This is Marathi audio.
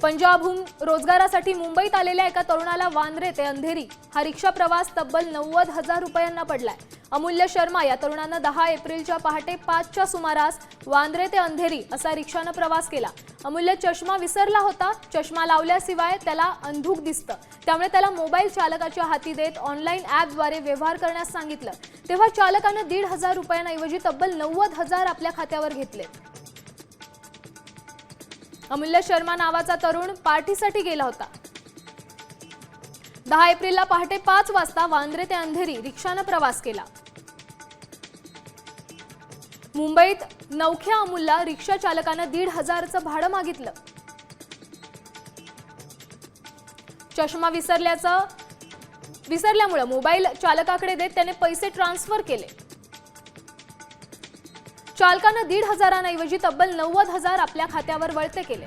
पंजाबहून रोजगारासाठी मुंबईत आलेल्या एका तरुणाला वांद्रे ते अंधेरी हा रिक्षा प्रवास तब्बल 90,000 रुपयांना पडलाय। अमूल्य शर्मा या तरुणानं 10 एप्रिलच्या पहाटे 5च्या सुमारास वांद्रे ते अंधेरी असा रिक्षाने प्रवास केला। अमूल्य चष्मा विसरला होता। चष्मा लावल्याशिवाय त्याला अंधुक दिसतं, त्यामुळे त्याला मोबाईल चालकाच्या हाती देत ऑनलाईन ॲपद्वारे व्यवहार करण्यास सांगितलं। तेव्हा चालकाने 1,500 रुपयांऐवजी तब्बल 90,000 आपल्या खात्यावर घेतले। अमूल्य शर्मा नावाचा तरुण पार्टीसाठी गेला होता। 10 एप्रिलला पहाटे 5 वाजता वांद्रे ते अंधेरी रिक्षाने प्रवास केला। मुंबईत नवख्या अमूलला रिक्षा चालकाने 1,500चं भाडं मागितलं। चष्मा विसरल्यामुळे मोबाईल चालकाकडे देत त्याने पैसे ट्रान्सफर केले। चालकाने 1,500 ऐवजी तब्बल 90,000 आपल्या खात्यावर वळते केले।